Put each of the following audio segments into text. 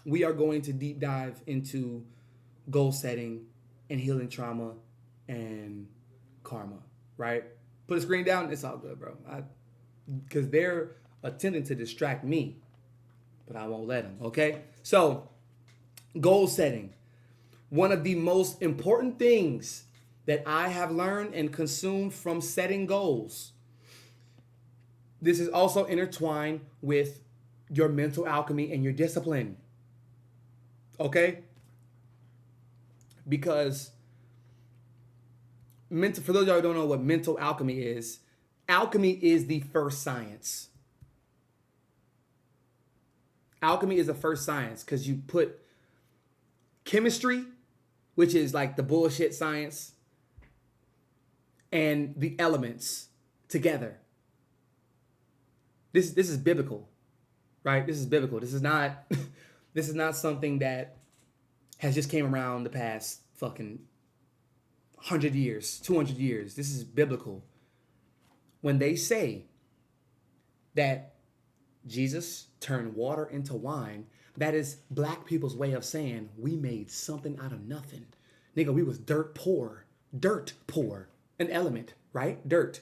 we are going to deep dive into goal setting and healing trauma and karma, right? Put the screen down. It's all good, bro. Because they're attempting to distract me, but I won't let them, okay? So, goal setting. One of the most important things that I have learned and consumed from setting goals. This is also intertwined with your mental alchemy and your discipline. Okay? Because for those of y'all who don't know what mental alchemy is the first science. Alchemy is the first science because you put chemistry, which is like the bullshit science, and the elements together. This is biblical, right? This is biblical. This is not something that has just came around the past fucking 100 years, 200 years. This is biblical. When they say that Jesus turned water into wine, that is black people's way of saying we made something out of nothing. Nigga, we was dirt poor. An element, right? Dirt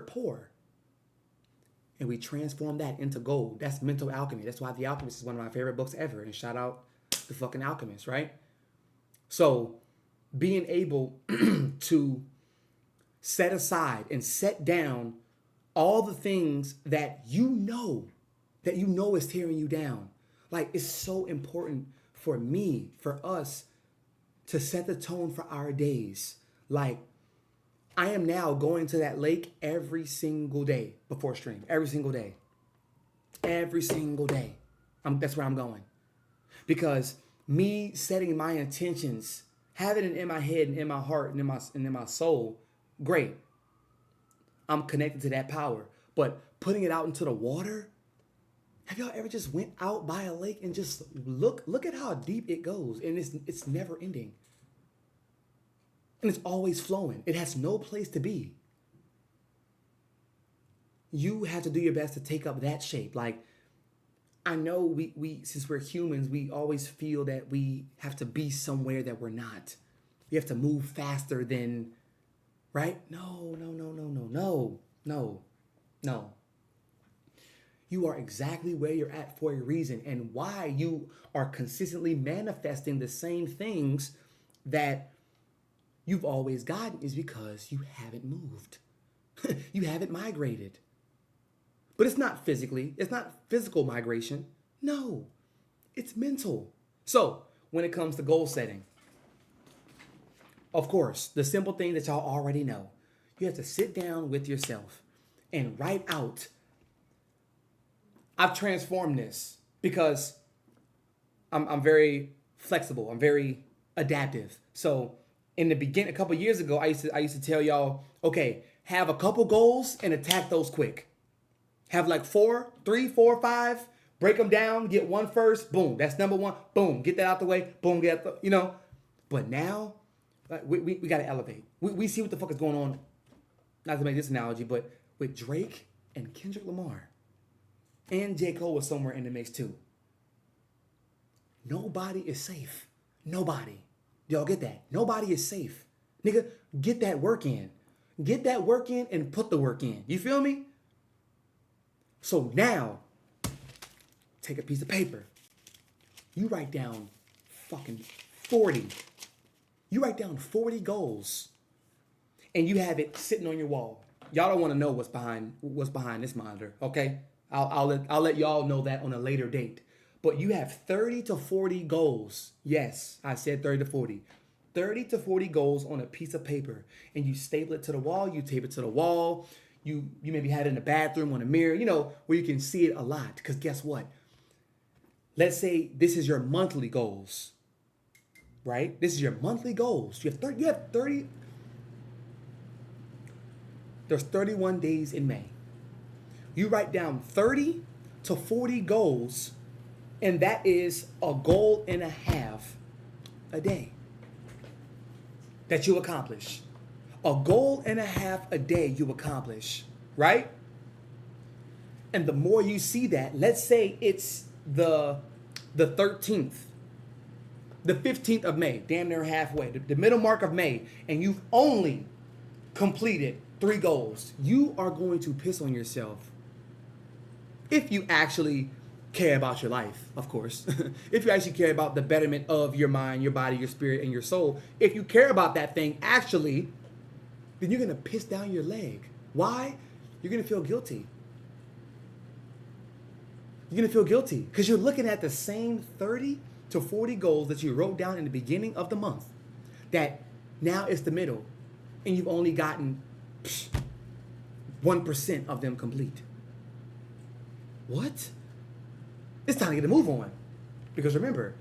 poor. And we transformed that into gold. That's mental alchemy. That's why The Alchemist is one of my favorite books ever. And shout out the fucking Alchemist, right? So being able to set aside and set down all the things that you know is tearing you down. Like, it's so important for me, for us, to set the tone for our days. Like, I am now going to that lake every single day before stream. Every single day. Every single day. That's where I'm going. Because me setting my intentions, having it in my head and in my heart and in my soul, great. I'm connected to that power. But putting it out into the water, have y'all ever just went out by a lake and just look at how deep it goes? And it's never ending. And it's always flowing. It has no place to be. You have to do your best to take up that shape. Like, I know we since we're humans, we always feel that we have to be somewhere that we're not. We have to move faster than, right? No. You are exactly where you're at for a reason. And why you are consistently manifesting the same things that you've always gotten is because you haven't moved. You haven't migrated. But it's not physical migration. No, it's mental. So when it comes to goal setting, of course, the simple thing that y'all already know, you have to sit down with yourself and write out. I've transformed this because I'm very flexible. I'm very adaptive. So in the beginning, a couple years ago, I used to tell y'all, okay, have a couple goals and attack those quick. Have like 3, 4, 5, break them down, get one first, boom, that's number one, boom, get that out the way, boom, get the, But now, like, we got to elevate. We see what the fuck is going on, not to make this analogy, but with Drake and Kendrick Lamar. And J. Cole was somewhere in the mix too. Nobody is safe. Nobody. Y'all get that? Nobody is safe. Nigga, get that work in. Get that work in and put the work in. You feel me? So now, take a piece of paper. You write down fucking 40. You write down 40 goals. And you have it sitting on your wall. Y'all don't want to know what's behind this monitor, okay? I'll let y'all know that on a later date. But you have 30 to 40 goals. Yes, I said 30 to 40. 30 to 40 goals on a piece of paper. And you staple it to the wall. You tape it to the wall. You maybe have it in the bathroom on a mirror, where you can see it a lot. Because guess what? Let's say this is your monthly goals. Right? This is your monthly goals. You have 30. There's 31 days in May. You write down 30 to 40 goals, and that is a goal and a half a day that you accomplish. A goal and a half a day you accomplish, right? And the more you see that, let's say it's the 13th, the 15th of May, damn near halfway, the middle mark of May, and you've only completed 3 goals, you are going to piss on yourself. If you actually care about your life, of course. If you actually care about the betterment of your mind, your body, your spirit, and your soul, if you care about that thing actually, then you're going to piss down your leg. Why? You're going to feel guilty. You're going to feel guilty because you're looking at the same 30 to 40 goals that you wrote down in the beginning of the month, that now it's the middle and you've only gotten 1% of them complete. What? It's time to get a move on. Because remember,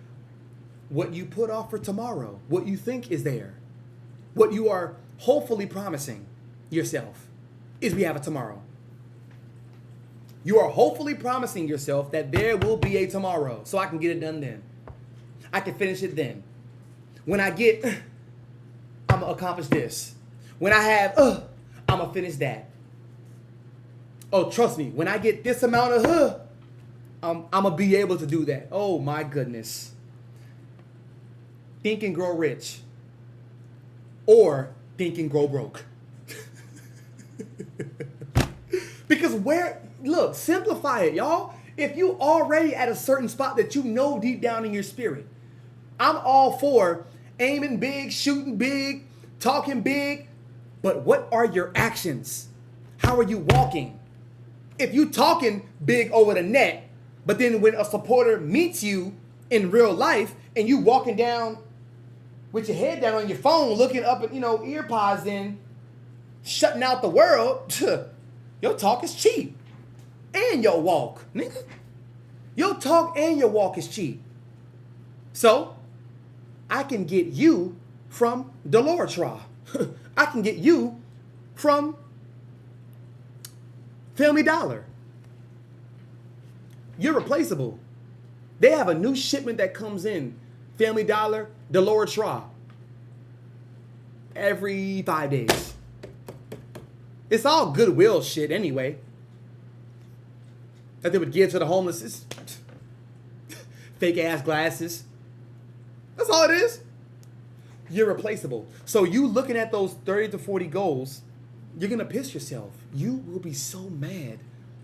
what you put off for tomorrow, what you think is there, what you are hopefully promising yourself is we have a tomorrow. You are hopefully promising yourself that there will be a tomorrow, so I can get it done then. I can finish it then. When I get, I'm going to accomplish this. When I have, I'm going to finish that. Oh, trust me, when I get this amount of, I'm going to be able to do that. Oh, my goodness. Think and grow rich. Or think and grow broke. Because look, simplify it, y'all. If you already at a certain spot that you know deep down in your spirit, I'm all for aiming big, shooting big, talking big, but what are your actions? How are you walking? If you talking big over the net, but then when a supporter meets you in real life and you walking down with your head down on your phone, looking up at, ear pods in, shutting out the world, your talk is cheap. And your walk, nigga. Your talk and your walk is cheap. So, I can get you from 𝗨𝗕𝗏. I can get you from 𝗬𝗵𝗵𝗏. You're replaceable. They have a new shipment that comes in, 𝗬𝗵𝗵𝗏, 𝗨𝗨𝗕𝗏, every 5 days. It's all goodwill shit anyway, that they would give to the homeless. Fake ass glasses. That's all it is. You're replaceable. So you looking at those 30 to 40 goals, you're going to piss yourself. You will be so mad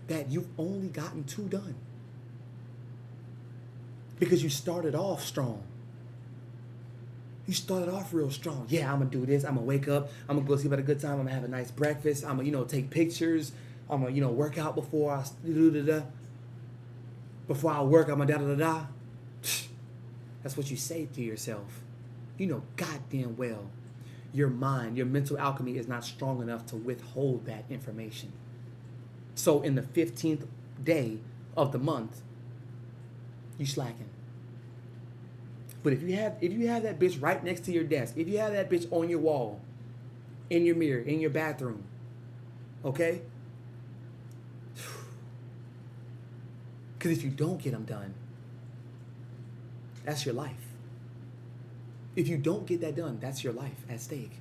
that you've only gotten 2 done. Because you started off strong. You started off real strong. Yeah, I'm going to do this. I'm going to wake up. I'm going to go sleep at a good time. I'm going to have a nice breakfast. I'm going to, take pictures. I'm going to, work out before I before I work. I'm going to da-da-da-da. That's what you say to yourself. You know goddamn well your mind, your mental alchemy is not strong enough to withhold that information. So in the 15th day of the month, you slacking. But if you have that bitch right next to your desk, if you have that bitch on your wall, in your mirror, in your bathroom, okay? Because if you don't get them done, that's your life. If you don't get that done, that's your life at stake.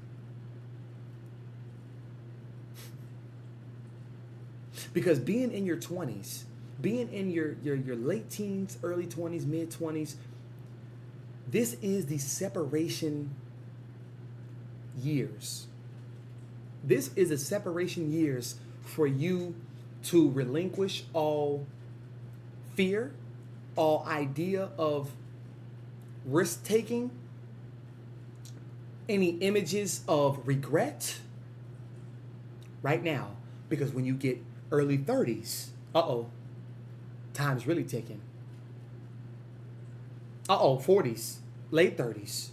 Because being in your 20s, being in your late teens, early 20s, mid 20s, this is the separation years. This is a separation years for you to relinquish all fear, all idea of risk-taking, any images of regret right now. Because when you get early 30s, time's really ticking. 40s, late 30s,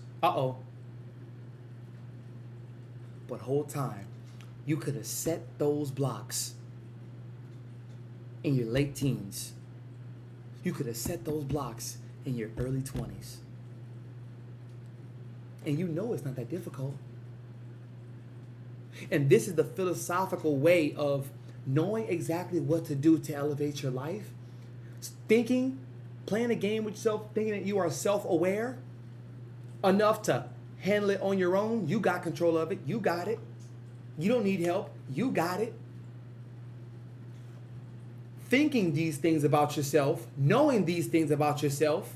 But whole time, you could have set those blocks in your late teens. You could have set those blocks in your early 20s. And you know it's not that difficult. And this is the philosophical way of knowing exactly what to do to elevate your life. Thinking, playing a game with yourself, thinking that you are self-aware enough to handle it on your own. You got control of it. You got it. You don't need help. You got it. thinking these things about yourself, knowing these things about yourself,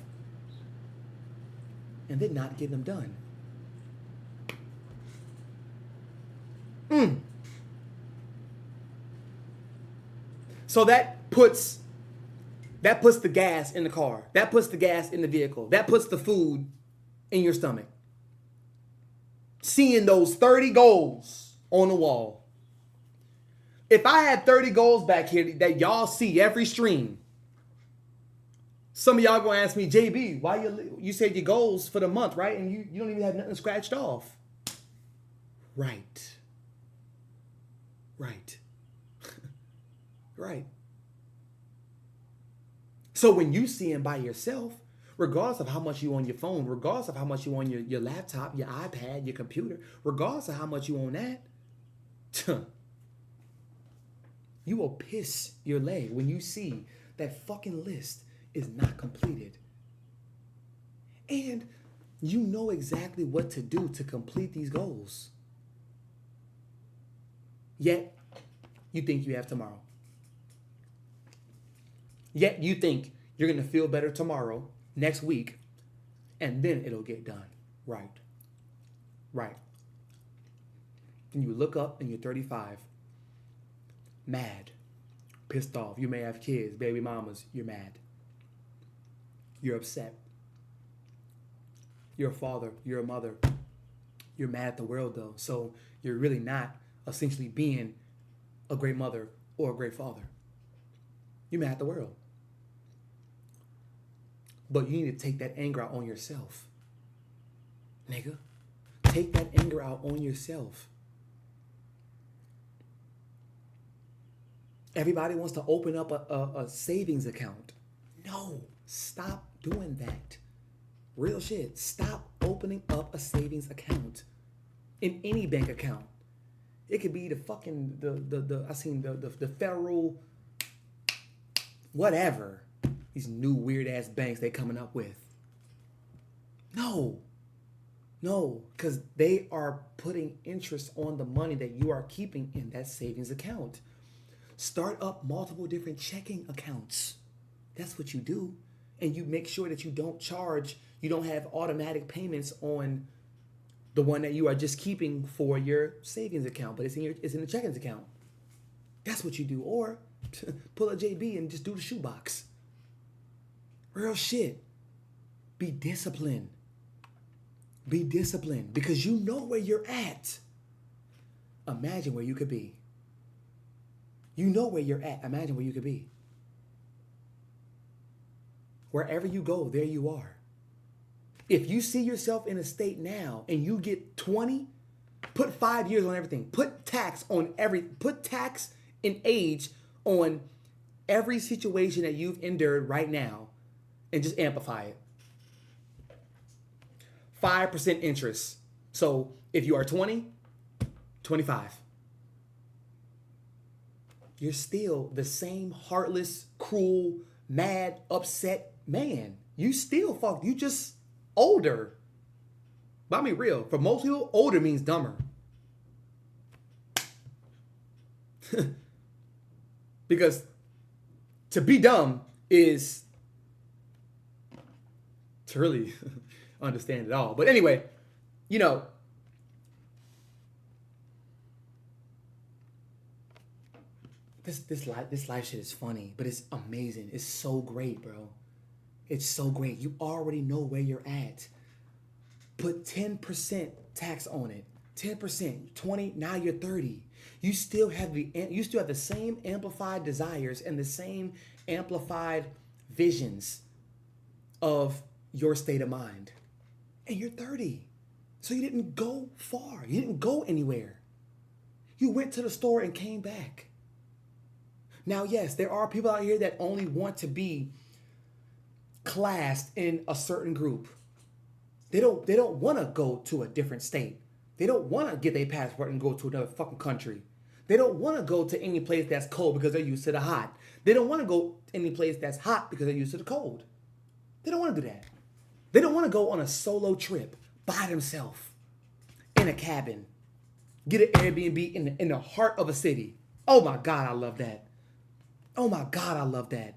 and then not getting them done. So that puts the gas in the car. That puts the gas in the vehicle. That puts the food in your stomach. Seeing those 30 goals on the wall. If I had 30 goals back here that y'all see every stream, some of y'all gonna ask me, JB, why you said your goals for the month, right? And you don't even have nothing scratched off. Right. Right. So when you see them by yourself, regardless of how much you own your phone, regardless of how much you own your laptop, your iPad, your computer, regardless of how much you own that, you will piss your leg when you see that fucking list is not completed. And you know exactly what to do to complete these goals. Yet, you think you have tomorrow. Yet, you think you're going to feel better tomorrow, next week, and then it'll get done. Right. Then you look up and you're 35. Mad. Pissed off. You may have kids, baby mamas. You're mad. You're upset. You're a father. You're a mother. You're mad at the world, though. So you're really not essentially being a great mother or a great father. You're mad at the world. But you need to take that anger out on yourself. Nigga. Take that anger out on yourself. Everybody wants to open up a savings account. No. Stop doing that. Real shit. Stop opening up a savings account. In any bank account. It could be the fucking, the federal, whatever. These new weird ass banks they coming up with. No, because they are putting interest on the money that you are keeping in that savings account. Start up multiple different checking accounts. That's what you do. And you make sure that you don't have automatic payments on the one that you are just keeping for your savings account, but it's in the checkings account. That's what you do. Or pull a JB and just do the shoebox. Real shit. Be disciplined. Be disciplined because you know where you're at. Imagine where you could be. You know where you're at. Imagine where you could be. Wherever you go, there you are. If you see yourself in a state now and you get 20, put 5 years on everything. Put tax and age on every situation that you've endured right now and just amplify it. 5% interest. So if you are 20, 25. You're still the same heartless, cruel, mad, upset man. You still fuck. You just older. But I mean real. For most people, older means dumber. Because to be dumb is to really understand it all. But anyway, you know, this life shit is funny, but it's amazing. It's so great, bro. It's so great. You already know where you're at. Put 10% tax on it. 10%, 20, now you're 30. You still have the same amplified desires and the same amplified visions of your state of mind. And you're 30. So you didn't go far. You didn't go anywhere. You went to the store and came back. Now, yes, there are people out here that only want to be classed in a certain group. They don't want to go to a different state. They don't want to get their passport and go to another fucking country. They don't want to go to any place that's cold because they're used to the hot. They don't want to go to any place that's hot because they're used to the cold. They don't want to do that. They don't want to go on a solo trip by themselves in a cabin. Get an Airbnb in the heart of a city. Oh my God, I love that. Oh my God, I love that.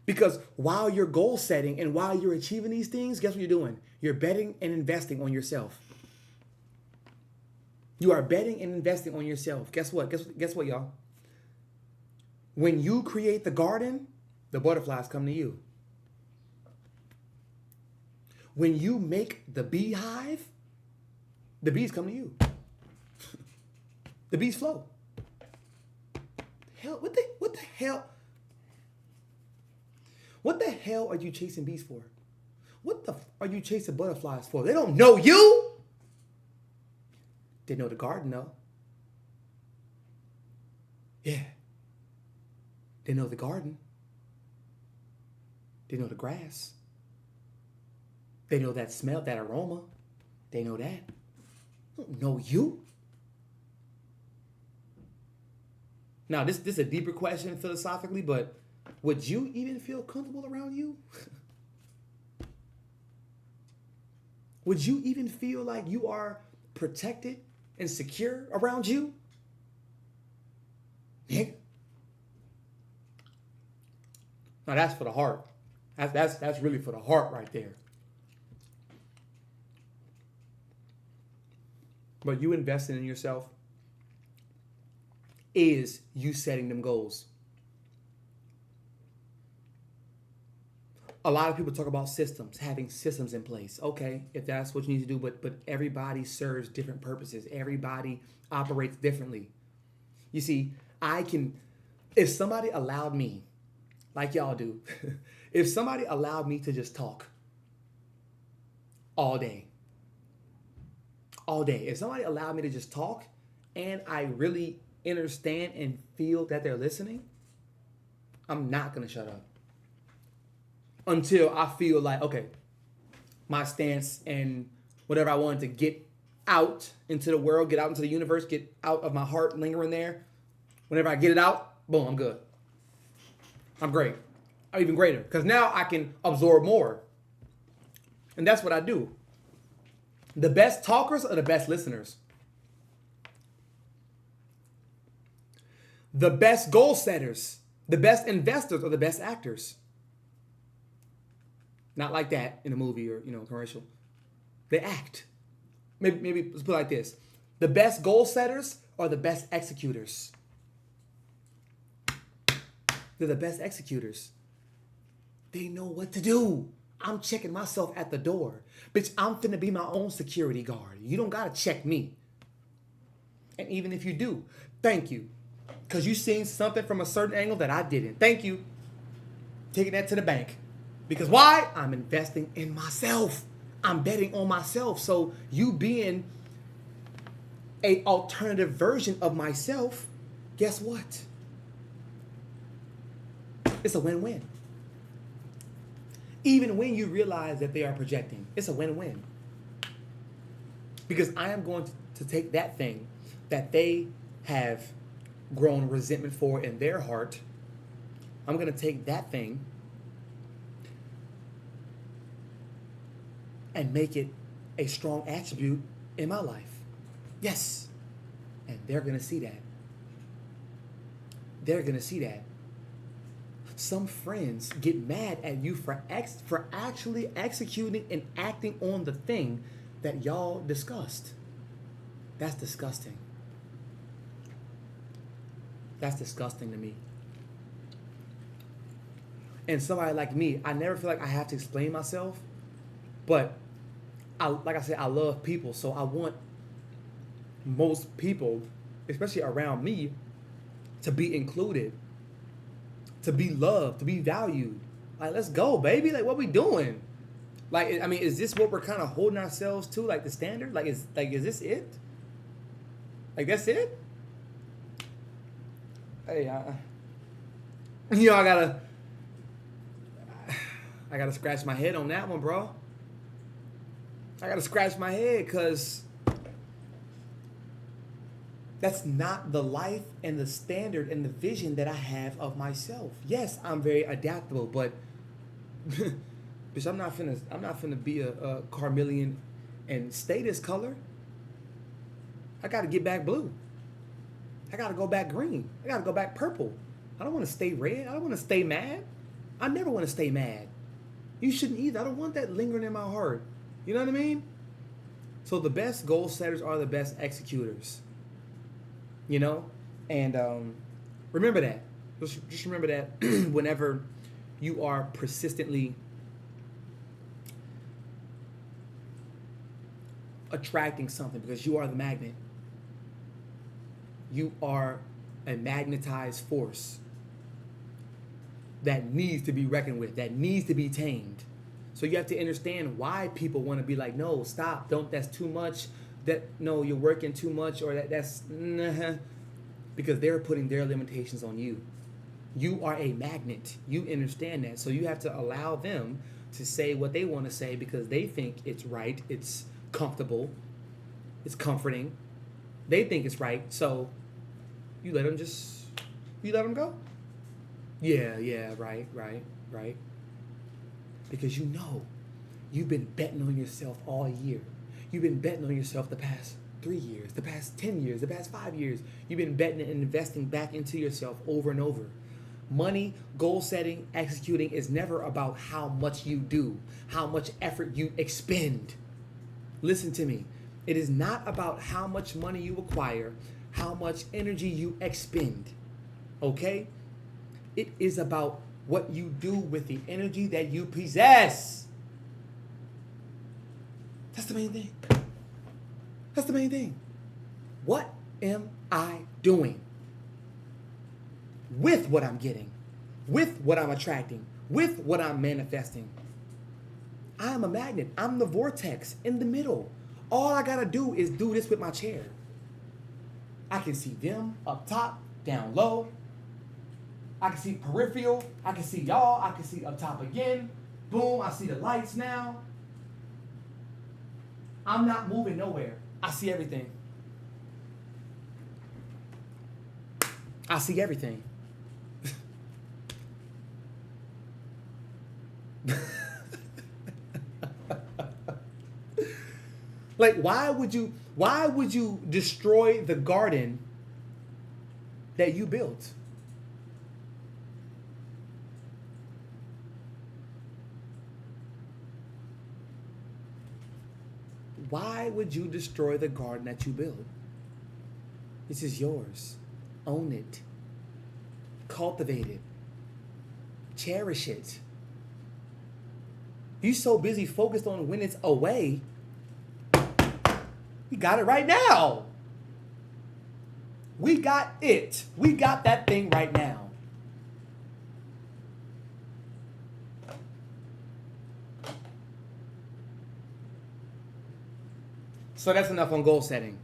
Because while you're goal setting and while you're achieving these things, guess what you're doing? You're betting and investing on yourself. You are betting and investing on yourself. Guess what? Guess what, y'all? When you create the garden, the butterflies come to you. When you make the beehive, the bees come to you. The bees flow. Hell, what the hell? What the hell are you chasing bees for? What the are you chasing butterflies for? They don't know you. They know the garden though. Yeah. They know the garden. They know the grass. They know that smell, that aroma. They know that. They don't know you. Now, this is a deeper question philosophically, but would you even feel comfortable around you? Would you even feel like you are protected and secure around you? Yeah. Now that's for the heart. That's really for the heart right there. But you investing in yourself is you setting them goals. A lot of people talk about systems, having systems in place. Okay, if that's what you need to do, but everybody serves different purposes. Everybody operates differently. You see, if somebody allowed me, like y'all do, if somebody allowed me to just talk all day, if somebody allowed me to just talk and I really understand and feel that they're listening, I'm not going to shut up until I feel like, okay, my stance and whatever I wanted to get out into the world, get out into the universe, get out of my heart lingering there. Whenever I get it out, boom, I'm good. I'm great. I'm even greater because now I can absorb more. And that's what I do. The best talkers are the best listeners. The best goal setters, the best investors are the best actors. Not like that in a movie or, commercial. They act. Maybe let's put it like this. The best goal setters are the best executors. They're the best executors. They know what to do. I'm checking myself at the door. Bitch, I'm finna be my own security guard. You don't gotta check me. And even if you do, thank you. Because you seen something from a certain angle that I didn't. Thank you. Taking that to the bank. Because why? I'm investing in myself. I'm betting on myself. So you being an alternative version of myself, guess what? It's a win-win. Even when you realize that they are projecting, it's a win-win. Because I am going to take that thing that they have grown resentment for in their heart. I'm going to take that thing and make it a strong attribute in my life. Yes. And they're going to see that. They're going to see that. Some friends get mad at you for actually executing and acting on the thing that y'all discussed. That's disgusting. That's disgusting to me. And somebody like me, I never feel like I have to explain myself, but like I said, I love people, so I want most people, especially around me, to be included, to be loved, to be valued. Like, let's go, baby. Like, what we doing? Like, I mean, is this what we're kind of holding ourselves to, like the standard? Is this it? Like, that's it? Hey, I gotta scratch my head on that one, bro. I gotta scratch my head because that's not the life and the standard and the vision that I have of myself. Yes, I'm very adaptable, but bitch, I'm not finna be a 𝗂𝗏 and stay this color. I gotta get back blue. I got to go back green. I got to go back purple. I don't want to stay red. I don't want to stay mad. I never want to stay mad. You shouldn't either. I don't want that lingering in my heart. You know what I mean? So the best goal setters are the best executors. You know? And remember that. Just remember that whenever you are persistently attracting something, because you are the magnet. You are a magnetized force that needs to be reckoned with, that needs to be tamed. So you have to understand why people want to be like, no, stop, don't, that's too much, that, no, you're working too much, or that's, nah, because they're putting their limitations on you. You are a magnet. You understand that. So you have to allow them to say what they want to say because they think it's right, it's comfortable, it's comforting. They think it's right, so you let them go. Yeah, right. Because you know, you've been betting on yourself all year. You've been betting on yourself the past 3 years, the past 10 years, the past 5 years. You've been betting and investing back into yourself over and over. Money, goal setting, executing is never about how much you do, how much effort you expend. Listen to me. It is not about how much money you acquire, how much energy you expend. Okay? It is about what you do with the energy that you possess. That's the main thing. That's the main thing. What am I doing with what I'm getting, with what I'm attracting, with what I'm manifesting? I am a magnet. I'm the vortex in the middle. All I gotta do is do this with my chair. I can see them up top, down low. I can see peripheral. I can see y'all. I can see up top again. Boom, I see the lights now. I'm not moving nowhere. I see everything. I see everything. Like, why would you destroy the garden that you built? Why would you destroy the garden that you built? This is yours. Own it. Cultivate it. Cherish it. You're so busy focused on when it's away. We got it right now. We got it. We got that thing right now. So that's enough on goal setting.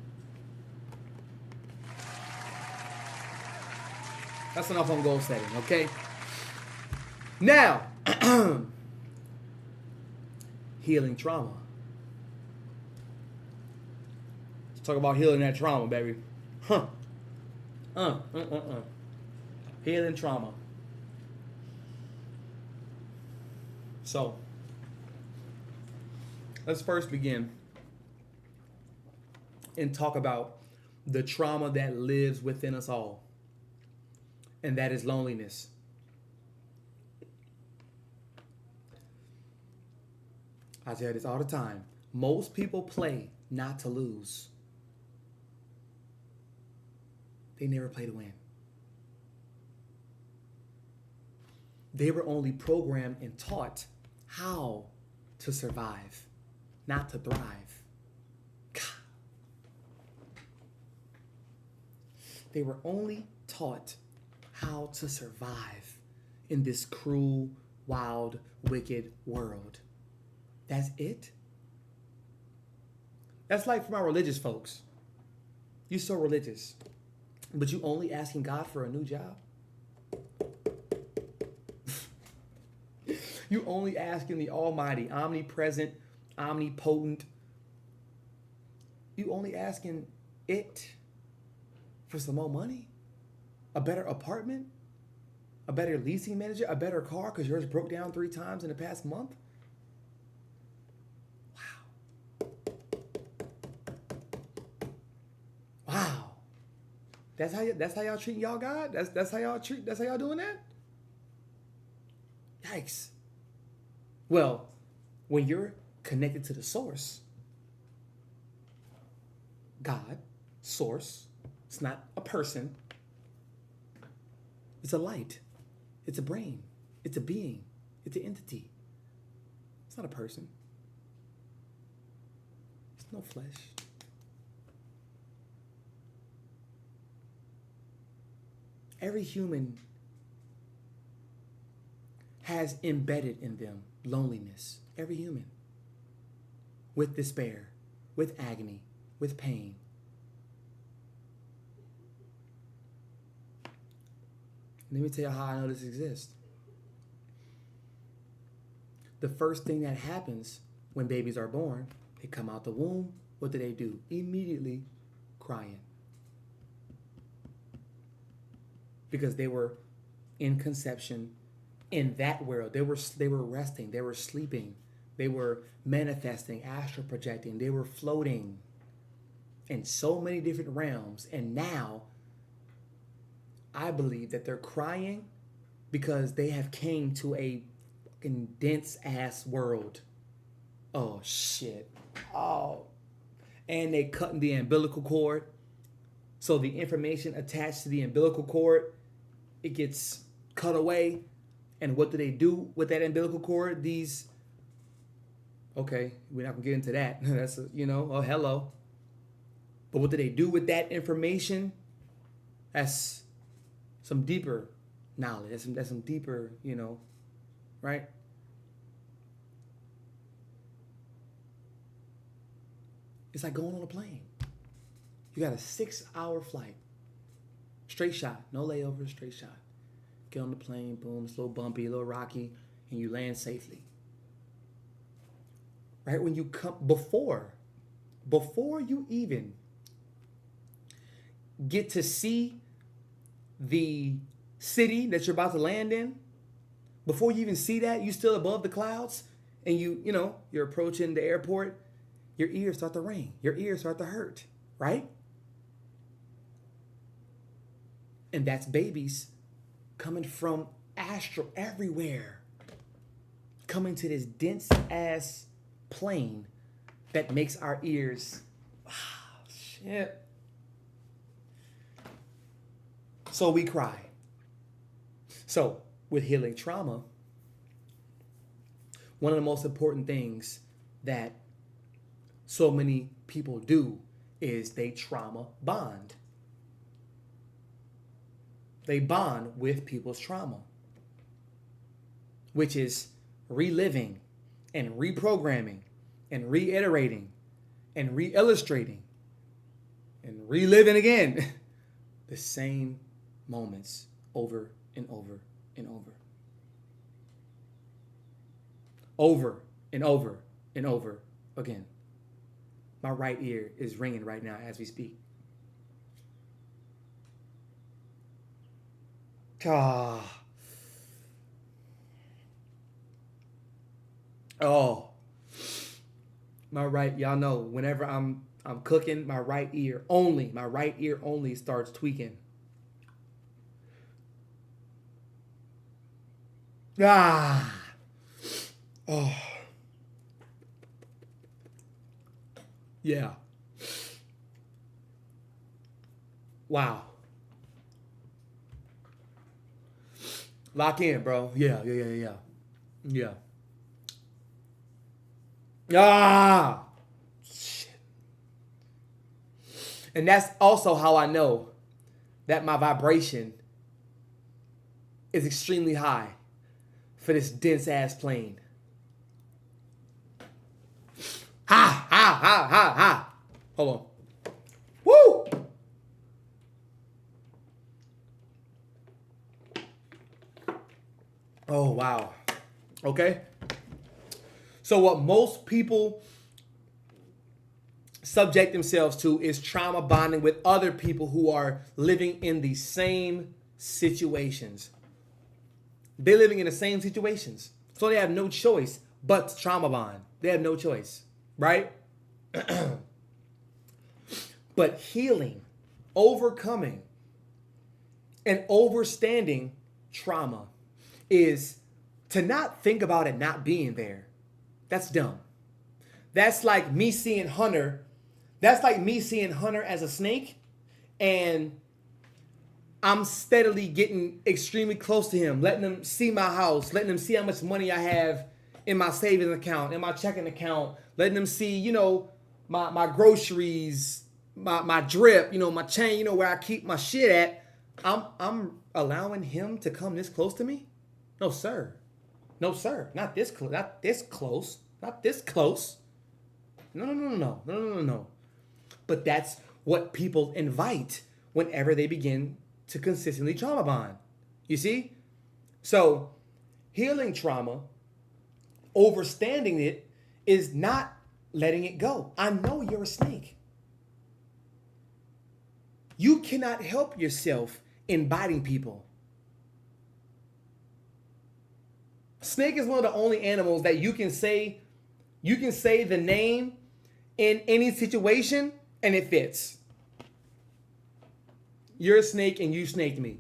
That's enough on goal setting, okay? Now, healing trauma. Let's talk about healing that trauma, baby. Healing trauma. So, let's first begin and talk about the trauma that lives within us all. And that is loneliness. I tell you this all the time. Most people play not to lose. They never play to win. They were only programmed and taught how to survive, not to thrive. They were only taught how to survive in this cruel, wild, wicked world. That's it. That's like for my religious folks. You're so religious, but you only asking God for a new job. You only asking the Almighty, omnipresent, omnipotent. You only asking it for some more money, a better apartment, a better leasing manager, a better car because yours broke down 3 times in the past month. Wow. That's how y'all treating y'all God? That's how y'all doing that? Yikes. Well, when you're connected to the source, God, source, it's not a person. It's a light. It's a brain. It's a being. It's an entity. It's not a person. It's no flesh. Every human has embedded in them loneliness. Every human. With despair, with agony, with pain. Let me tell you how I know this exists. The first thing that happens when babies are born, they come out the womb. What do? Immediately crying. Because they were in conception in that world. They were resting. They were sleeping. They were manifesting, astral projecting. They were floating in so many different realms. And now, I believe that they're crying because they have came to a fucking dense ass world. Oh shit. Oh. And they cutting the umbilical cord. So the information attached to the umbilical cord, it gets cut away. And what do they do with that umbilical cord? Okay, we're not gonna get into that. That's hello. But what do they do with that information? That's some deeper knowledge. That's some deeper, right? It's like going on a plane. You got a 6-hour flight. Straight shot. No layover, straight shot. Get on the plane, boom, it's a little bumpy, a little rocky, and you land safely. Right? When you come, before you even get to see the city that you're about to land in, before you even see that, you still above the clouds, and you're approaching the airport, your ears start to ring, your ears start to hurt, right? And that's babies coming from astral everywhere, coming to this dense ass plane that makes our ears, shit. So we cry. So with healing trauma, one of the most important things that so many people do is they trauma bond. They bond with people's trauma, which is reliving and reprogramming and reiterating and re-illustrating and reliving again the same moments over and over and over. Over and over and over again. My right ear is ringing right now as we speak. Oh, my right, y'all know, whenever I'm cooking, my right ear only starts tweaking. Oh. Yeah. Wow. Lock in, bro. Yeah. Shit. And that's also how I know that my vibration is extremely high for this dense ass plane. Ha. Hold on. Woo! Oh, wow. Okay. So what most people subject themselves to is trauma bonding with other people who are living in the same situations. They're living in the same situations. So they have no choice but to trauma bond. They have no choice, right? But healing, overcoming And overstanding trauma is to not think about it not being there. That's dumb. That's like me seeing Hunter. That's like me seeing Hunter as a snake, and I'm steadily getting extremely close to him, letting him see my house, letting him see how much money I have in my savings account, in my checking account, letting him see, you know, my groceries, my drip, you know, my chain, you know, where I keep my shit at. I'm allowing him to come this close to me? No, sir. No, sir. Not this close. Not this close. Not this close. No. But that's what people invite whenever they begin to consistently trauma bond. You see? So healing trauma, overstanding it, is not letting it go. I know you're a snake. You cannot help yourself in biting people. Snake is one of the only animals that you can say the name in any situation and it fits. You're a snake and you snaked me.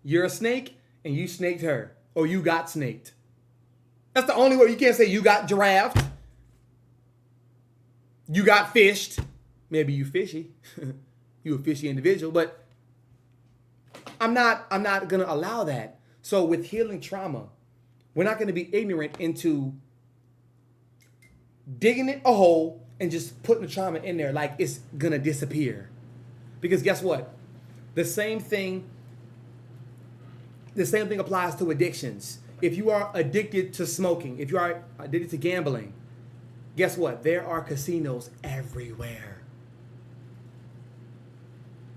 You're a snake and you snaked her, or you got snaked. That's the only way. You can't say you got giraffed. You got fished. Maybe you fishy. You a fishy individual, but I'm not gonna allow that. So with healing trauma, we're not gonna be ignorant into digging it a hole and just putting the trauma in there like it's gonna disappear. Because guess what? The same thing applies to addictions. If you are addicted to smoking, if you are addicted to gambling, guess what? There are casinos everywhere.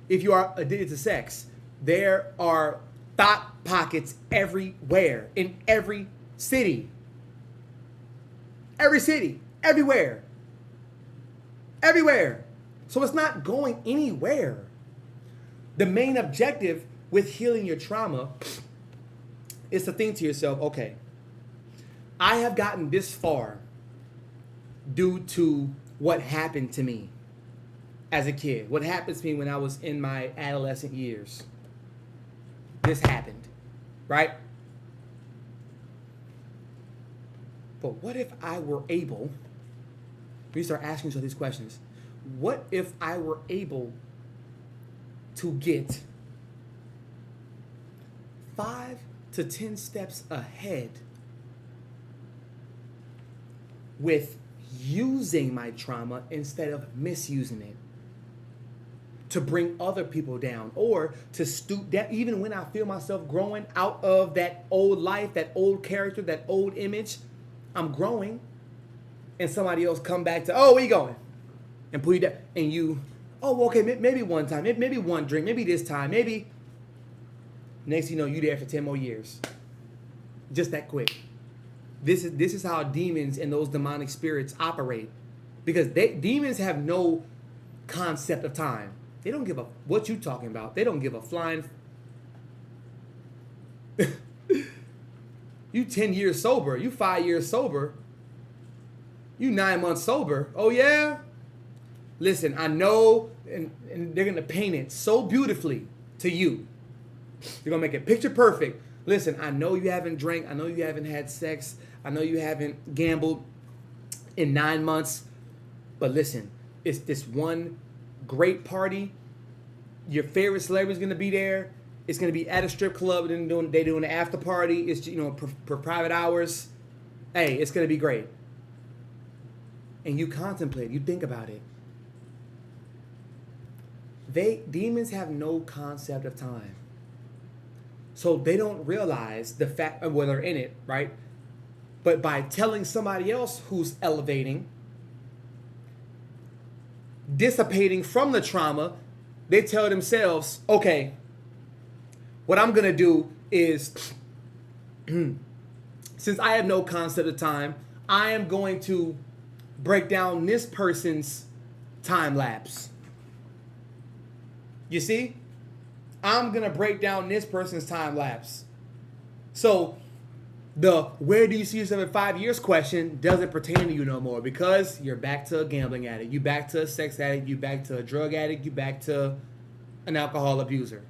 If you are addicted to sex, there are thought pockets everywhere, in every city. Every city, everywhere. Everywhere. So it's not going anywhere. The main objective with healing your trauma is to think to yourself, okay, I have gotten this far due to what happened to me as a kid. What happened to me when I was in my adolescent years. This happened, right? But what if I were able, we start asking yourself these questions, what if I were able to get 5 to 10 steps ahead with using my trauma instead of misusing it to bring other people down, or to stoop down even when I feel myself growing out of that old life, that old character, that old image. I'm growing and somebody else come back to, oh, where you going? And pull you down. And you, oh, okay, maybe one time, maybe one drink, maybe this time, maybe. Next you know, you there for 10 more years. Just that quick. This is how demons and those demonic spirits operate. Because demons have no concept of time. They don't give a what you talking about. They don't give a flying. You 10 years sober. You 5 years sober. You 9 months sober. Oh yeah? Listen, I know, and they're going to paint it so beautifully to you. They're going to make it picture perfect. Listen, I know you haven't drank. I know you haven't had sex. I know you haven't gambled in 9 months. But listen, it's this one great party. Your favorite celebrity is going to be there. It's going to be at a strip club. And they're doing an after party. It's, you know, for private hours. Hey, it's going to be great. And you contemplate. You think about it. Demons have no concept of time. So they don't realize the fact of whether they're in it, right? But by telling somebody else who's elevating, dissipating from the trauma, they tell themselves, okay, what I'm going to do is, since I have no concept of time, I am going to break down this person's time lapse. You see? I'm going to break down this person's time lapse. So the where do you see yourself in 5 years question doesn't pertain to you no more, because you're back to a gambling addict. You back to a sex addict. You back to a drug addict. You back to an alcohol abuser.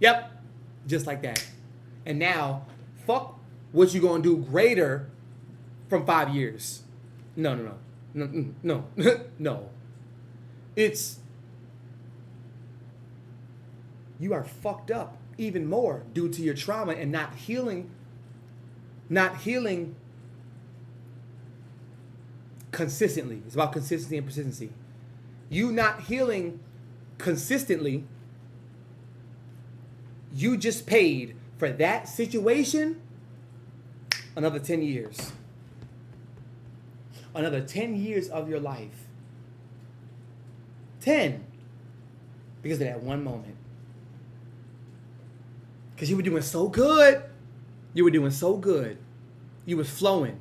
Yep, just like that. And now, fuck what you gonna do greater from 5 years. No. No. It's, you are fucked up even more due to your trauma and not healing consistently. It's about consistency and persistency. You not healing consistently, you just paid for that situation another 10 years. Another 10 years of your life. 10. Because of that one moment. Because you were doing so good. You were doing so good. You was flowing.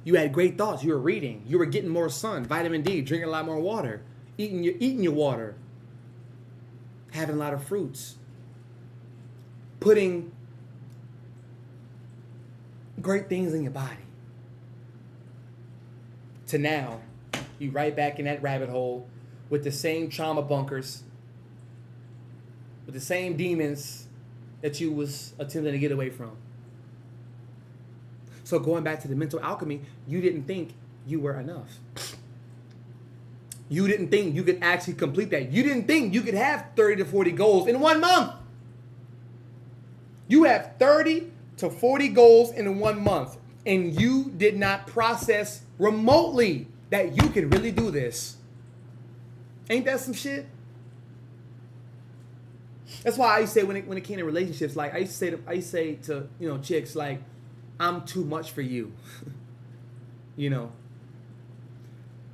You had great thoughts. You were reading. You were getting more sun, vitamin D, drinking a lot more water, eating your water, having a lot of fruits, putting great things in your body. To now, you right back in that rabbit hole with the same trauma bunkers, with the same demons that you was attempting to get away from. So going back to the mental alchemy, you didn't think you were enough. You didn't think you could actually complete that. You didn't think you could have 30 to 40 goals in 1 month. You have 30 to 40 goals in 1 month, and you did not process remotely that you can really do this. Ain't that some shit? That's why I used to say when it came to relationships, like I used to say to chicks, like, I'm too much for you.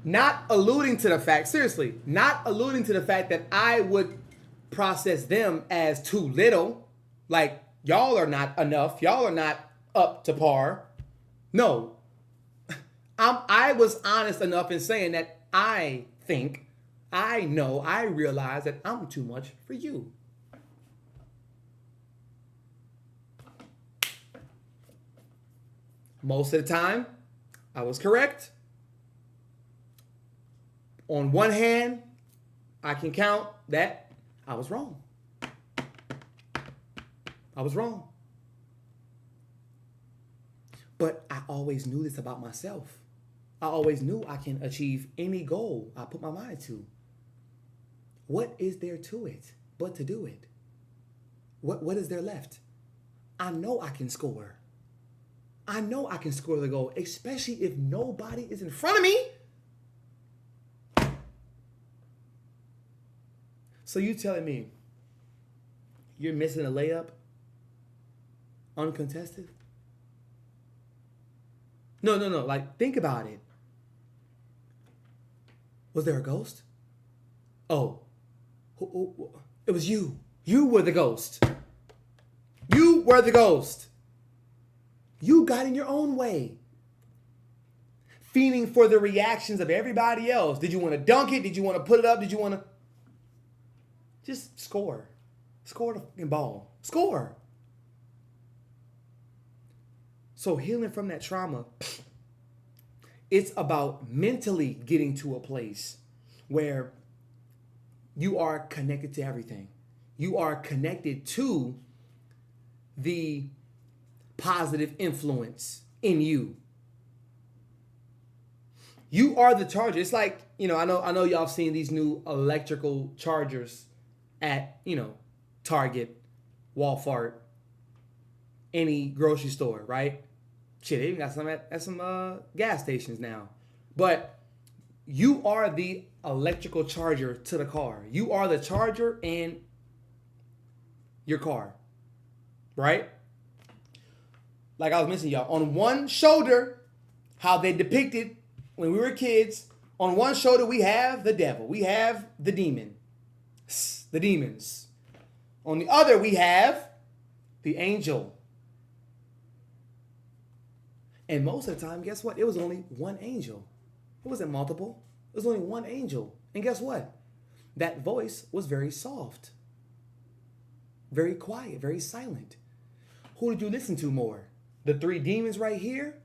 Not alluding to the fact that I would process them as too little, like y'all are not enough, y'all are not up to par. No, I was honest enough in saying that I realize that I'm too much for you. Most of the time, I was correct. On one hand, I can count that I was wrong. But I always knew this about myself. I always knew I can achieve any goal I put my mind to. What is there to it but to do it? What is there left? I know I can score. I know I can score the goal, especially if nobody is in front of me. So you telling me you're missing a layup uncontested? No. Like, think about it. Was there a ghost? Oh, it was you. You were the ghost. You were the ghost. You got in your own way. Feeling for the reactions of everybody else. Did you want to dunk it? Did you want to put it up? Did you want to just score? Score the fucking ball. Score. So healing from that trauma, it's about mentally getting to a place where you are connected to everything. You are connected to the positive influence in you. You are the charger. It's like, I know y'all have seen these new electrical chargers at, Target, Walmart, any grocery store, right? Shit, they even got some at some gas stations now. But you are the electrical charger to the car. You are the charger in your car, right? Like I was mentioning, y'all, on one shoulder, how they depicted when we were kids, on one shoulder we have the devil. We have the demons. On the other, we have the angel. And most of the time, guess what? It was only one angel. It wasn't multiple. It was only one angel. And guess what? That voice was very soft, very quiet, very silent. Who did you listen to more? The 3 demons right here,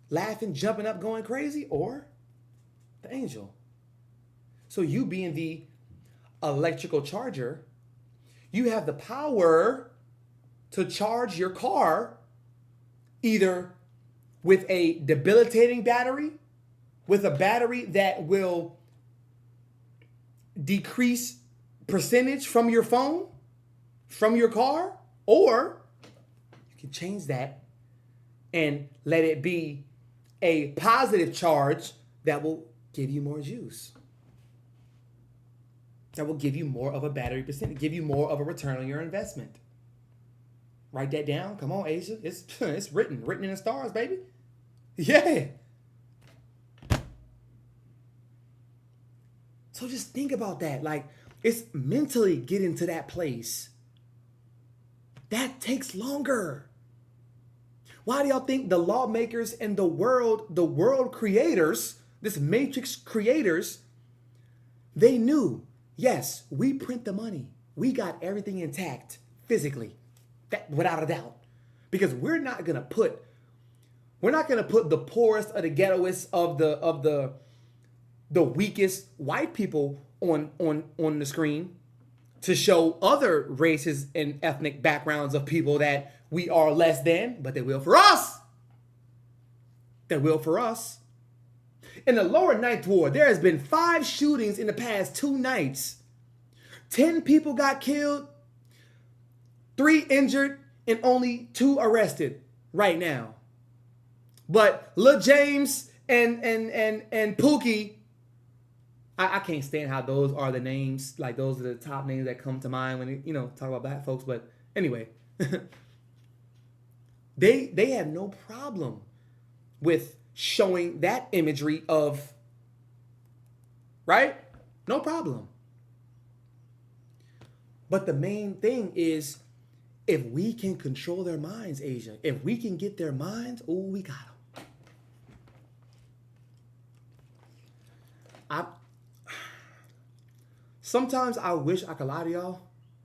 laughing, jumping up, going crazy, or the angel? So you being the electrical charger You have the power to charge your car either with a debilitating battery, with a battery that will decrease percentage from your phone, from your car, or you can change that and let it be a positive charge that will give you more juice. That will give you more of a battery percentage, give you more of a return on your investment. Write that down. Come on, Asia. It's written in the stars, baby. Yeah. So just think about that. Like, it's mentally getting to that place. That takes longer. Why do y'all think the lawmakers and the world creators, this matrix creators, they knew, yes, we print the money. We got everything intact physically, that without a doubt. Because we're not gonna put the poorest of the ghettoists of the weakest white people on the screen to show other races and ethnic backgrounds of people that we are less than, but they will for us. They will for us. In the lower ninth ward, there has been 5 shootings in the past 2 nights. 10 people got killed, 3 injured, and only 2 arrested right now. But Lil James and Pookie, I can't stand how those are the names. Like, those are the top names that come to mind when talk about black folks. But anyway, they have no problem with showing that imagery of, right? No problem. But the main thing is, if we can control their minds, Asia, if we can get their minds, oh, we got them. Sometimes I wish I could lie to y'all.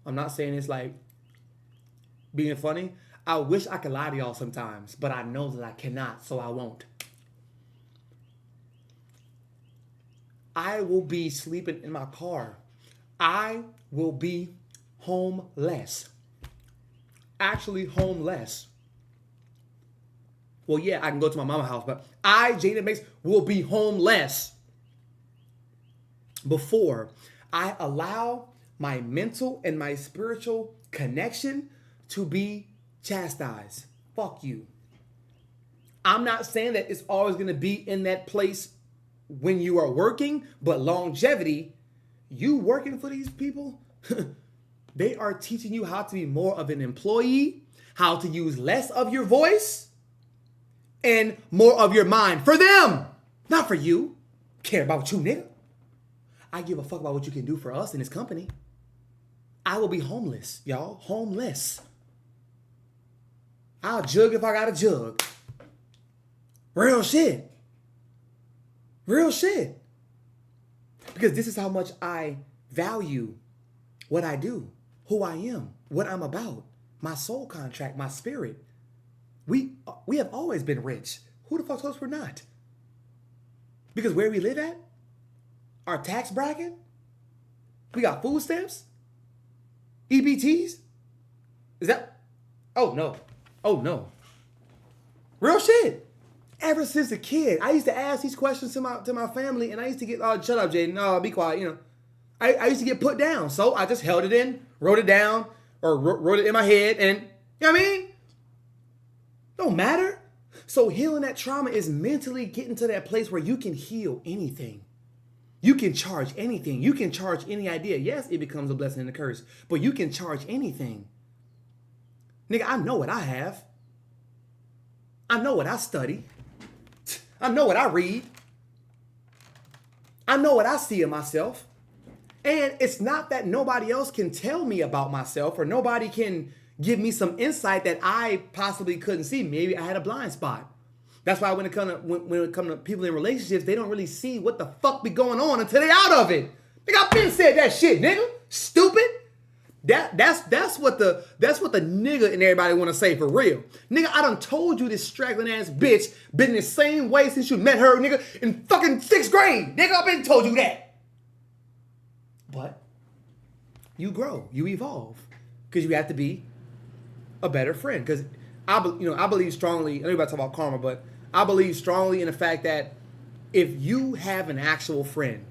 I'm not saying it's like being funny. I wish I could lie to y'all sometimes, but I know that I cannot, so I won't. I will be sleeping in my car. I will be homeless. Actually homeless. Well, yeah, I can go to my mama's house, but I, Jaden Banks, will be homeless before I allow my mental and my spiritual connection to be chastised. Fuck you. I'm not saying that it's always going to be in that place when you are working, but longevity, you working for these people, they are teaching you how to be more of an employee, how to use less of your voice and more of your mind for them, not for you. Care about you, nigga. I give a fuck about what you can do for us in this company. I will be homeless, y'all. Homeless. I'll jug if I got to jug. Real shit. Real shit. Because this is how much I value what I do, who I am, what I'm about, my soul contract, my spirit. We have always been rich. Who the fuck told us we're not? Because where we live at, our tax bracket, we got food stamps, EBTs. Is that? Oh no. Oh no. Real shit. Ever since a kid, I used to ask these questions to my family, and I used to get, oh, shut up, Jaden. No, be quiet. I used to get put down. So I just held it in, wrote it down, or wrote it in my head, and you know what I mean? Don't matter. So healing that trauma is mentally getting to that place where you can heal anything. You can charge anything. You can charge any idea. Yes, it becomes a blessing and a curse, but you can charge anything. Nigga, I know what I have. I know what I study. I know what I read. I know what I see of myself. And it's not that nobody else can tell me about myself or nobody can give me some insight that I possibly couldn't see. Maybe I had a blind spot. That's why when it comes to people in relationships, they don't really see what the fuck be going on until they out of it. Nigga, I been said that shit, nigga. Stupid. That's what the nigga and everybody want to say for real. Nigga, I done told you this straggling ass bitch been the same way since you met her, nigga, in fucking 6th grade. Nigga, I been told you that. But you grow, you evolve. Because you have to be a better friend. Because I believe strongly, I know you're about to talk about karma, but I believe strongly in the fact that if you have an actual friend,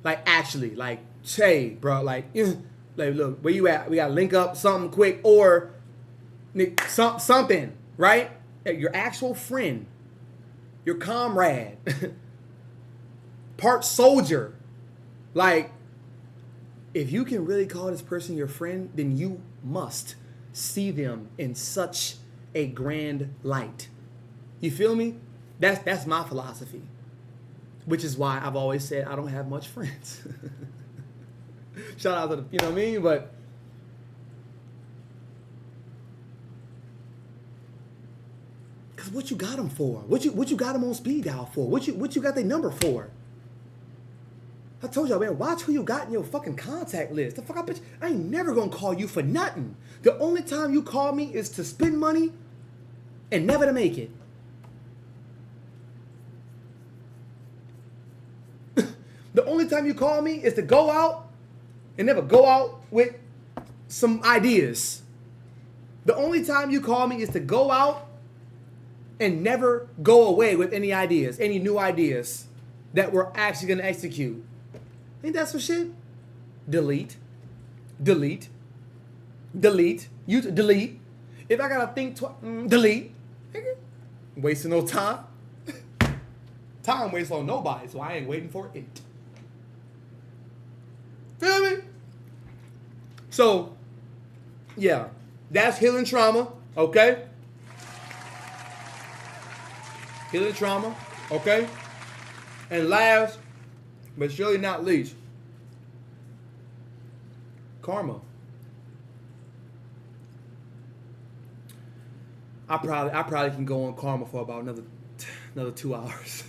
like actually, like, hey, bro, like look, where you at? We got to link up something quick, or something, right? Your actual friend, your comrade, part soldier. Like, if you can really call this person your friend, then you must see them in such a grand light. You feel me? That's my philosophy. Which is why I've always said I don't have much friends. Shout out to the, you know what I mean? But because what you got them for? What you got them on speed dial for? What you got their number for? I told y'all, man, watch who you got in your fucking contact list. The fuck, bitch, I ain't never gonna call you for nothing. The only time you call me is to spend money and never to make it. The only time you call me is to go out and never go out with some ideas. The only time you call me is to go out and never go away with any ideas, any new ideas that we're actually going to execute. Ain't that some shit? Delete. Delete. Delete. Delete. If I got to think delete. Wasting no time. Time wastes on nobody, so I ain't waiting for it. Feel me? So, yeah, that's healing trauma, okay? Healing trauma, okay? And last, but surely not least, karma. I probably can go on karma for about another 2 hours.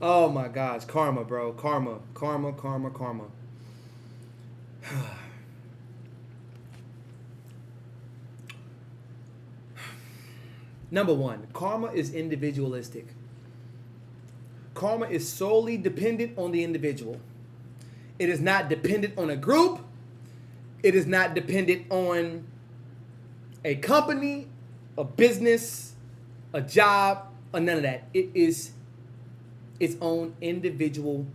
Oh my gosh, karma, bro. Karma. Number one, karma is individualistic. Karma is solely dependent on the individual. It is not dependent on a group. It is not dependent on a company, a business, a job, or none of that. It is its own individual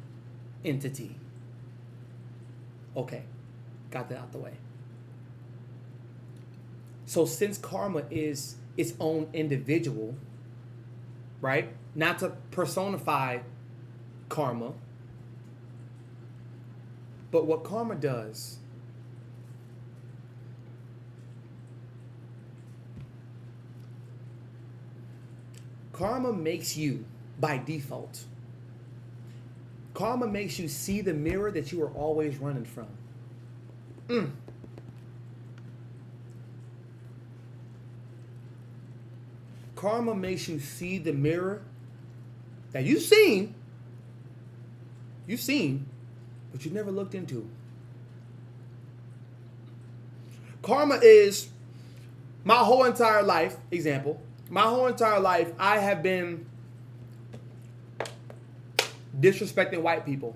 entity. Okay, got that out the way. So since karma is its own individual, right? Not to personify karma, but what karma does, karma makes you, by default, karma makes you see the mirror that you are always running from. Karma makes you see the mirror that you've seen, but you never looked into. Karma is my whole entire life, example, my whole entire life, I have been disrespecting white people.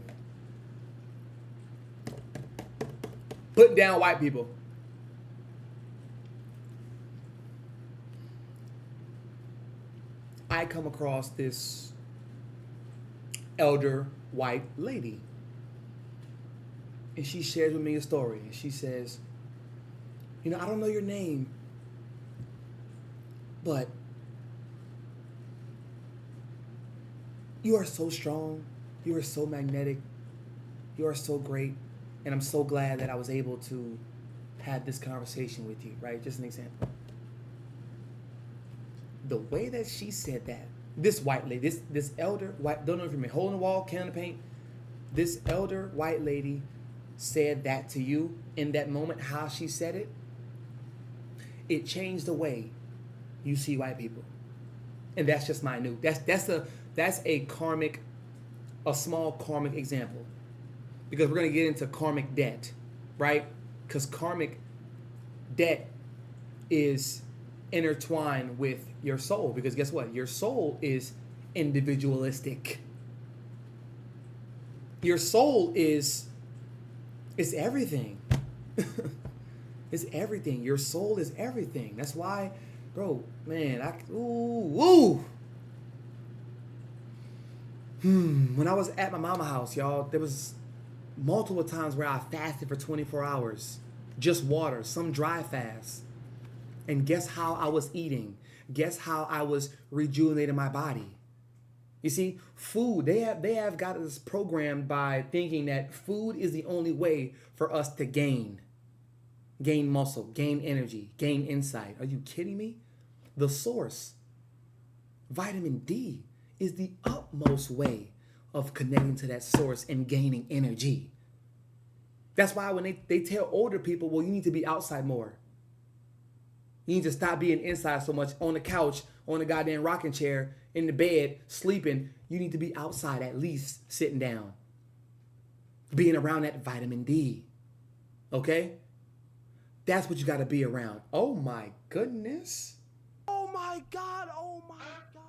Putting down white people. I come across this elder white lady. And she shares with me a story. And she says, I don't know your name, but you are so strong. You are so magnetic. You are so great. And I'm so glad that I was able to have this conversation with you, right? Just an example. The way that she said that, this white lady, this elder white, don't know if you mean hole in the wall, can of paint, this elder white lady said that to you in that moment, how she said it, it changed the way you see white people. And that's just minute. That's a small karmic example. Because we're going to get into karmic debt, right? Because karmic debt is intertwined with your soul. Because guess what? Your soul is individualistic. Your soul is everything. It's everything. Your soul is everything. That's why, bro, man, when I was at my mama house, y'all, there was multiple times where I fasted for 24 hours. Just water, some dry fast. And guess how I was eating? Guess how I was rejuvenating my body? You see, food, they have got us programmed by thinking that food is the only way for us to gain muscle, gain energy, gain insight. Are you kidding me? The source, vitamin D, is the utmost way of connecting to that source and gaining energy. That's why when they tell older people, well, you need to be outside more. You need to stop being inside so much on the couch, on the goddamn rocking chair, in the bed, sleeping. You need to be outside, at least sitting down. Being around that vitamin D. Okay? That's what you got to be around. Oh my goodness. Oh my God. Oh my God.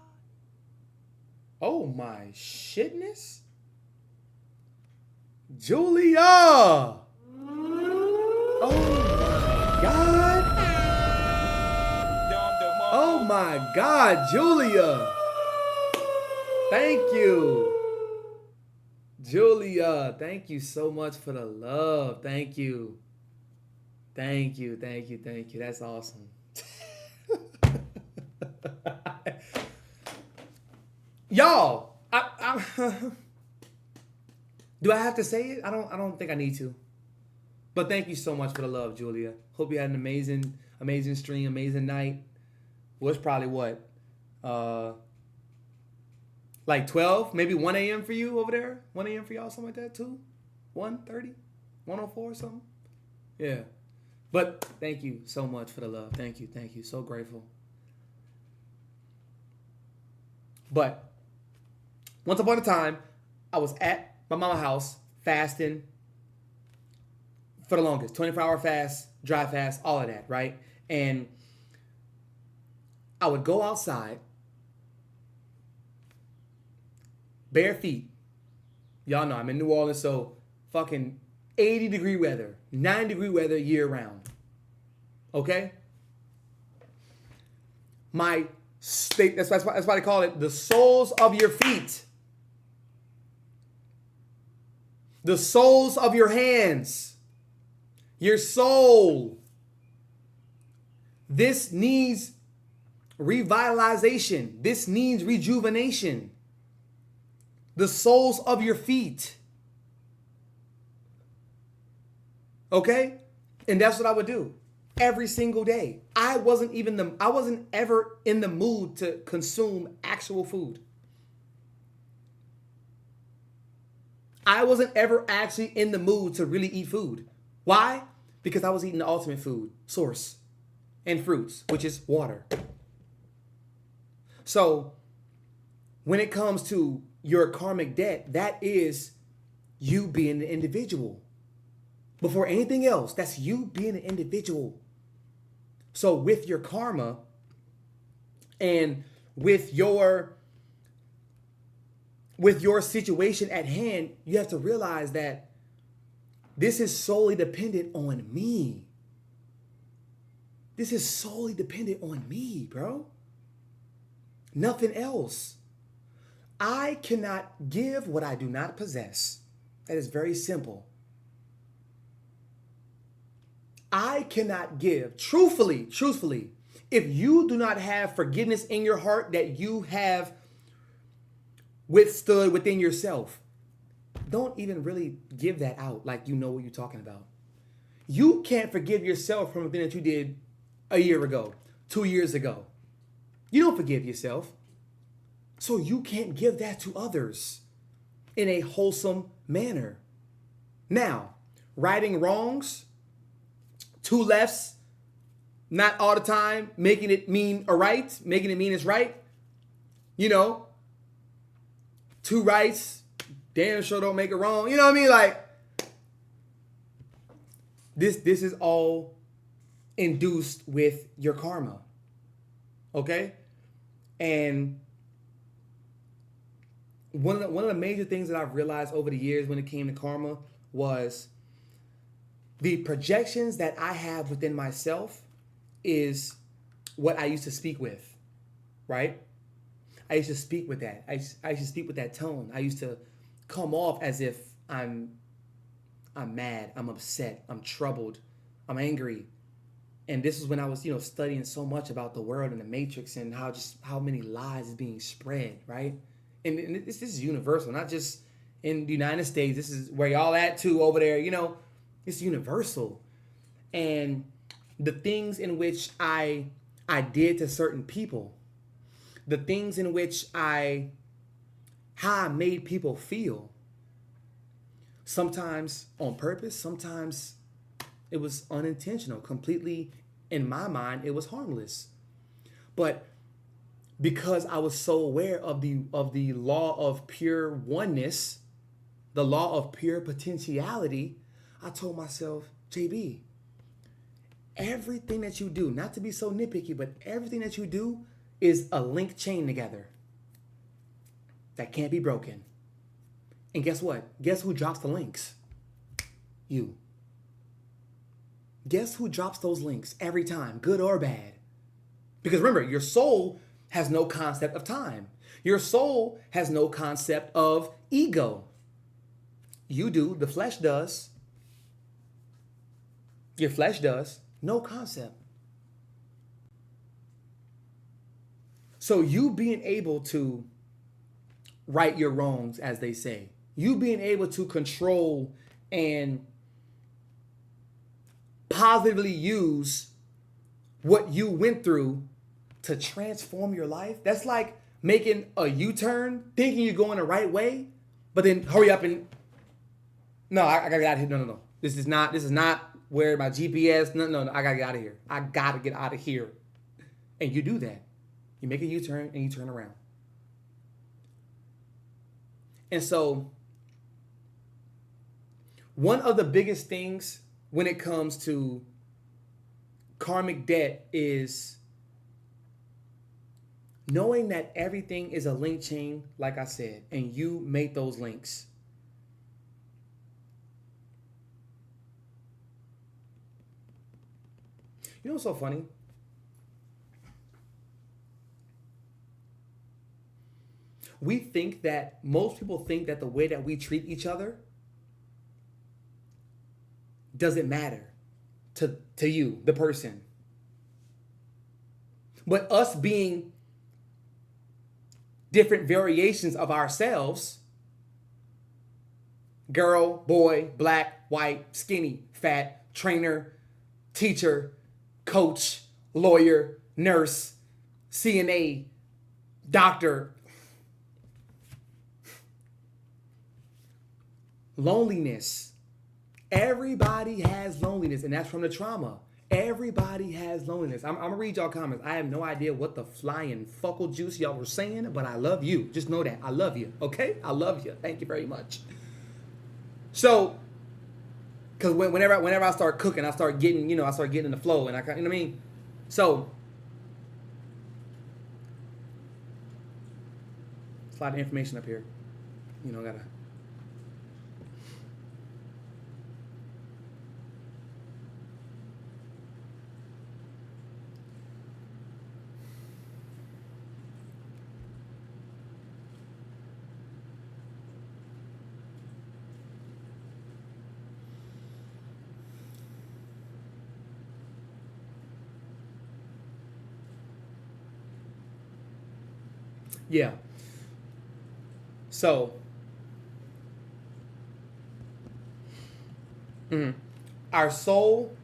Oh my shitness. Julia. Oh my God. Oh my God, Julia. Thank you. Julia, thank you so much for the love. Thank you. Thank you. That's awesome. Y'all, do I have to say it? I don't think I need to. But thank you so much for the love, Julia. Hope you had an amazing stream, amazing night. Well, it's probably what? Like 12, maybe 1 a.m. for you over there? 1 a.m. for y'all, something like that, too? 1:30? 1:04 or something? Yeah. But thank you so much for the love. Thank you. So grateful. But once upon a time, I was at my mama's house fasting for the longest. 24-hour fast, dry fast, all of that, right? And I would go outside, bare feet. Y'all know I'm in New Orleans, so fucking 80-degree weather, 90-degree weather year round. Okay? My state, that's why they call it the soles of your feet. The soles of your hands. Your soul. This needs revitalization. This needs rejuvenation. The soles of your feet. Okay? And that's what I would do every single day. I wasn't ever in the mood to consume actual food. I wasn't ever actually in the mood to really eat food. Why? Because I was eating the ultimate food source and fruits, which is water. So when it comes to your karmic debt, that is you being an individual. Before anything else, that's you being an individual. So with your karma and with your situation at hand, you have to realize that this is solely dependent on me. This is solely dependent on me, bro. Nothing else. I cannot give what I do not possess. That is very simple. I cannot give, truthfully, if you do not have forgiveness in your heart that you have withstood within yourself, don't even really give that out like you know what you're talking about. You can't forgive yourself from a thing that you did a year ago, 2 years ago. You don't forgive yourself. So you can't give that to others in a wholesome manner. Now, righting wrongs, two lefts, not all the time, making it mean a right, making it mean it's right. You know, two rights, damn sure don't make it wrong. You know what I mean? Like, this is all induced with your karma. Okay? And one of the major things that I've realized over the years when it came to karma was the projections that I have within myself is what I used to speak with, right? I used to speak with that. I used to speak with that tone. I used to come off as if I'm mad, I'm upset, I'm troubled, I'm angry. And this is when I was, studying so much about the world and the matrix and how many lies is being spread, right? And this is universal, not just in the United States. This is where y'all at too over there, it's universal. And the things in which I did to certain people, the things in which how I made people feel, sometimes on purpose, sometimes it was unintentional. Completely, in my mind, it was harmless. But because I was so aware of the law of pure oneness, the law of pure potentiality, I told myself, JB, everything that you do, not to be so nitpicky, but everything that you do is a link chain together that can't be broken. And guess what? Guess who drops the links? You. Guess who drops those links every time, good or bad? Because remember, your soul has no concept of time. Your soul has no concept of ego. You do, the flesh does. Your flesh does, no concept. So you being able to right your wrongs, as they say, you being able to control and positively use what you went through to transform your life. That's like making a U-turn, thinking you're going the right way, but then hurry up and I gotta get out of here. No. This is not where my GPS. No. I gotta get out of here. I gotta get out of here. And you do that. You make a U-turn and you turn around. And so, one of the biggest things when it comes to karmic debt is knowing that everything is a link chain, like I said, and you make those links. You know what's so funny? Most people think that the way that we treat each other doesn't matter to you, the person. But us being different variations of ourselves, girl, boy, black, white, skinny, fat, trainer, teacher, coach, lawyer, nurse, CNA, doctor, loneliness. Everybody has loneliness, and that's from the trauma. Everybody has loneliness. I'm gonna read y'all comments. I have no idea what the flying fuckle juice y'all were saying, but I love you. Just know that I love you. Okay, I love you. Thank you very much. So, because whenever I start cooking, I start getting in the flow, and you know what I mean. So, it's a lot of information up here. Gotta. Yeah. So, our soul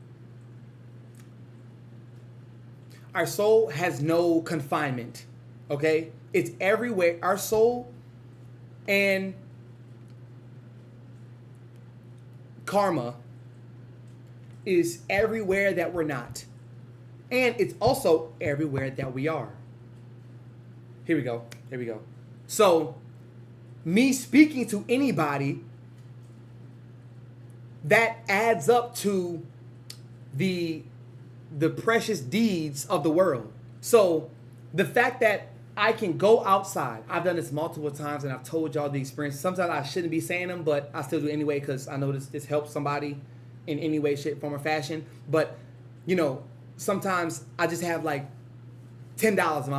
has no confinement. Okay? It's everywhere. Our soul and karma is everywhere that we're not. And it's also everywhere that we are. Here we go. So, me speaking to anybody, that adds up to the precious deeds of the world. So, the fact that I can go outside, I've done this multiple times and I've told y'all the experience. Sometimes I shouldn't be saying them, but I still do anyway because I know this helps somebody in any way, shape, form, or fashion. But, you know, sometimes I just have like $10 in my